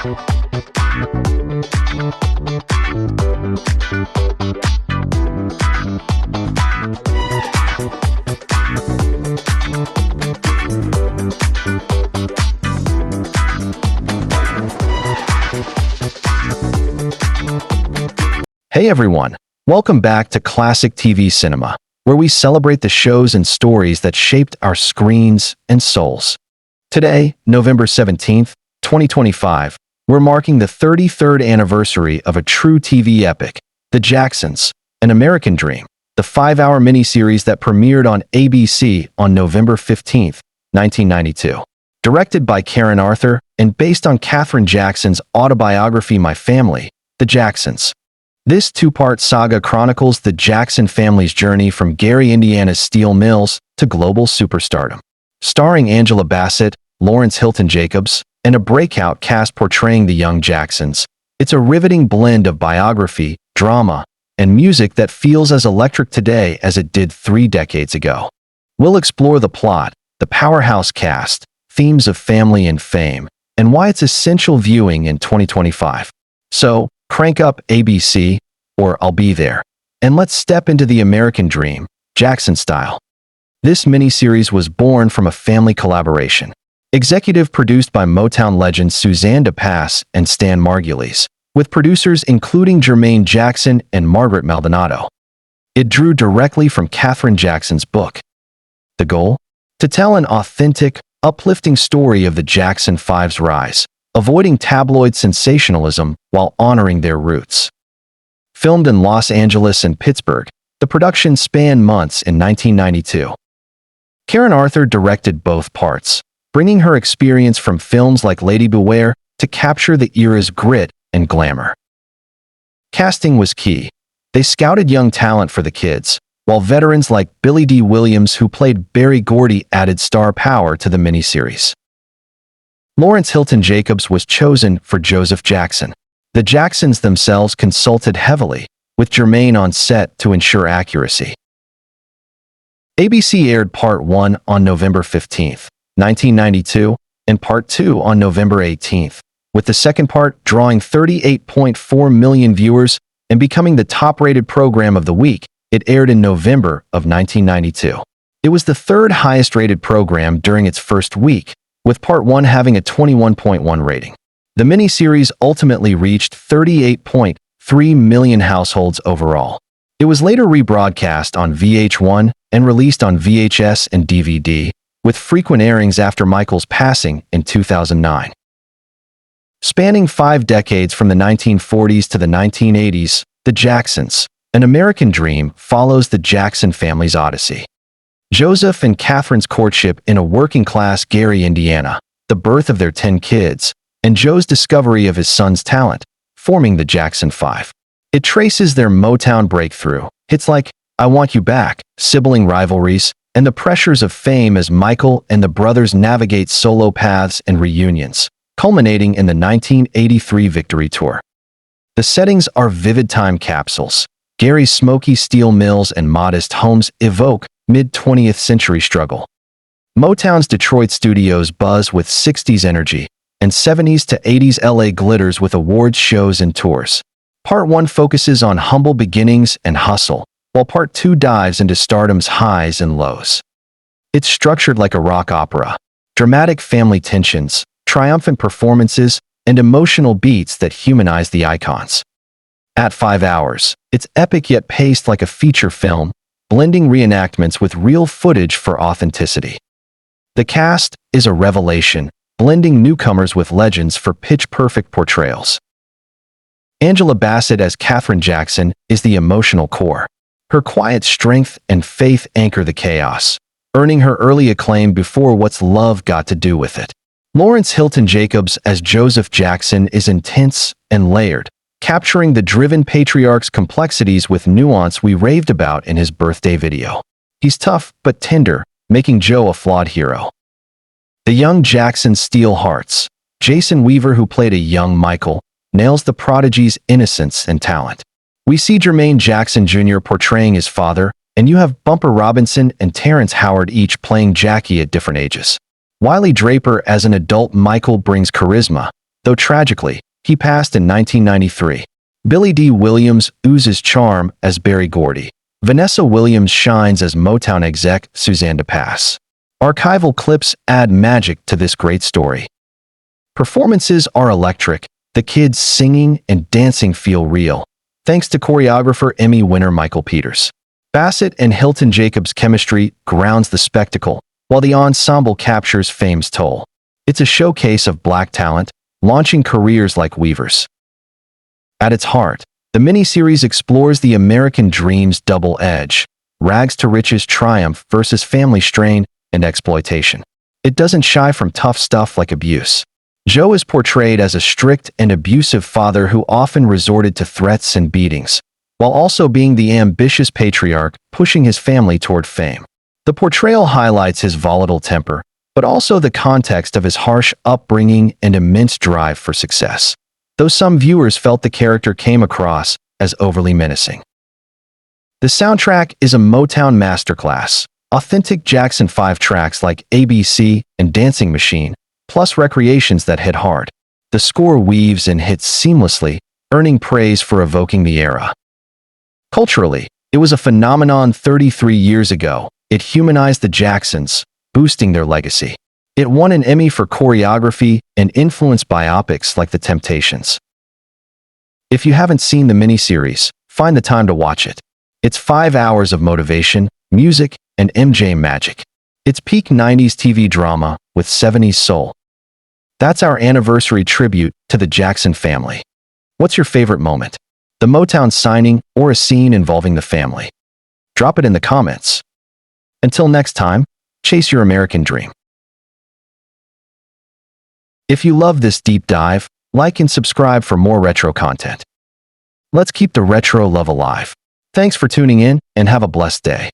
Hey everyone, welcome back to Classic TV Cinema, where we celebrate the shows and stories that shaped our screens and souls. Today, November 17th, 2025, we're marking the 33rd anniversary of a true TV epic, The Jacksons, An American Dream, the 5-hour miniseries that premiered on ABC on November 15th, 1992. Directed by Karen Arthur and based on Katherine Jackson's autobiography My Family, The Jacksons. This two-part saga chronicles the Jackson family's journey from Gary, Indiana's steel mills to global superstardom. Starring Angela Bassett, Lawrence Hilton-Jacobs, and a breakout cast portraying the young Jacksons, it's a riveting blend of biography, drama, and music that feels as electric today as it did 3 decades ago. We'll explore the plot, the powerhouse cast, themes of family and fame, and why it's essential viewing in 2025. So, crank up ABC, or I'll be there, and let's step into the American dream, Jackson style. This miniseries was born from a family collaboration. Executive produced by Motown legends Suzanne DePass and Stan Margulies, with producers including Jermaine Jackson and Margaret Maldonado. It drew directly from Katherine Jackson's book. The goal? To tell an authentic, uplifting story of the Jackson Five's rise, avoiding tabloid sensationalism while honoring their roots. Filmed in Los Angeles and Pittsburgh, the production spanned months in 1992. Karen Arthur directed both parts, bringing her experience from films like Lady Beware to capture the era's grit and glamour. Casting was key. They scouted young talent for the kids, while veterans like Billy D. Williams, who played Berry Gordy, added star power to the miniseries. Lawrence Hilton-Jacobs was chosen for Joseph Jackson. The Jacksons themselves consulted heavily with Jermaine on set to ensure accuracy. ABC aired Part 1 on November 15, 1992, and Part 2 on November 18, with the second part drawing 38.4 million viewers and becoming the top-rated program of the week. It aired in November of 1992. It was the third highest-rated program during its first week, with Part 1 having a 21.1 rating. The miniseries ultimately reached 38.3 million households overall. It was later rebroadcast on VH1 and released on VHS and DVD, with frequent airings after Michael's passing in 2009. Spanning 5 decades from the 1940s to the 1980s, The Jacksons, An American Dream follows the Jackson family's odyssey. Joseph and Katherine's courtship in a working-class Gary, Indiana, the birth of their 10 kids, and Joe's discovery of his son's talent, forming the Jackson Five. It traces their Motown breakthrough, hits like I Want You Back, sibling rivalries, and the pressures of fame as Michael and the brothers navigate solo paths and reunions, culminating in the 1983 Victory Tour. The settings are vivid time capsules. Gary's smoky steel mills and modest homes evoke mid-20th century struggle. Motown's Detroit studios buzz with 60s energy, and 70s to 80s LA glitters with awards shows and tours. Part 1 focuses on humble beginnings and hustle, while Part 2 dives into stardom's highs and lows. It's structured like a rock opera. Dramatic family tensions, triumphant performances, and emotional beats that humanize the icons. At 5 hours, it's epic yet paced like a feature film, blending reenactments with real footage for authenticity. The cast is a revelation, blending newcomers with legends for pitch-perfect portrayals. Angela Bassett as Katherine Jackson is the emotional core. Her quiet strength and faith anchor the chaos, earning her early acclaim before What's Love Got to Do with It. Lawrence Hilton-Jacobs as Joseph Jackson is intense and layered, capturing the driven patriarch's complexities with nuance we raved about in his birthday video. He's tough but tender, making Joe a flawed hero. The young Jackson's steel hearts. Jason Weaver, who played a young Michael, nails the prodigy's innocence and talent. We see Jermaine Jackson Jr. portraying his father, and you have Bumper Robinson and Terrence Howard each playing Jackie at different ages. Wiley Draper as an adult Michael brings charisma, though tragically, he passed in 1993. Billy D. Williams oozes charm as Berry Gordy. Vanessa Williams shines as Motown exec Suzanne DePass. Archival clips add magic to this great story. Performances are electric. The kids singing and dancing feel real, thanks to choreographer Emmy winner Michael Peters. Bassett and Hilton-Jacobs' chemistry grounds the spectacle, while the ensemble captures fame's toll. It's a showcase of Black talent, launching careers like Weaver's. At its heart, the miniseries explores the American dream's double edge, rags to riches triumph versus family strain and exploitation. It doesn't shy from tough stuff like abuse. Joe is portrayed as a strict and abusive father who often resorted to threats and beatings, while also being the ambitious patriarch pushing his family toward fame. The portrayal highlights his volatile temper, but also the context of his harsh upbringing and immense drive for success, though some viewers felt the character came across as overly menacing. The soundtrack is a Motown masterclass, authentic Jackson 5 tracks like ABC and Dancing Machine, plus recreations that hit hard. The score weaves and hits seamlessly, earning praise for evoking the era. Culturally, it was a phenomenon 33 years ago. It humanized the Jacksons, boosting their legacy. It won an Emmy for choreography and influenced biopics like The Temptations. If you haven't seen the miniseries, find the time to watch it. It's 5 hours of motivation, music, and MJ magic. It's peak 90s TV drama with 70s soul. That's our anniversary tribute to the Jackson family. What's your favorite moment? The Motown signing or a scene involving the family? Drop it in the comments. Until next time, chase your American dream. If you love this deep dive, like and subscribe for more retro content. Let's keep the retro love alive. Thanks for tuning in and have a blessed day.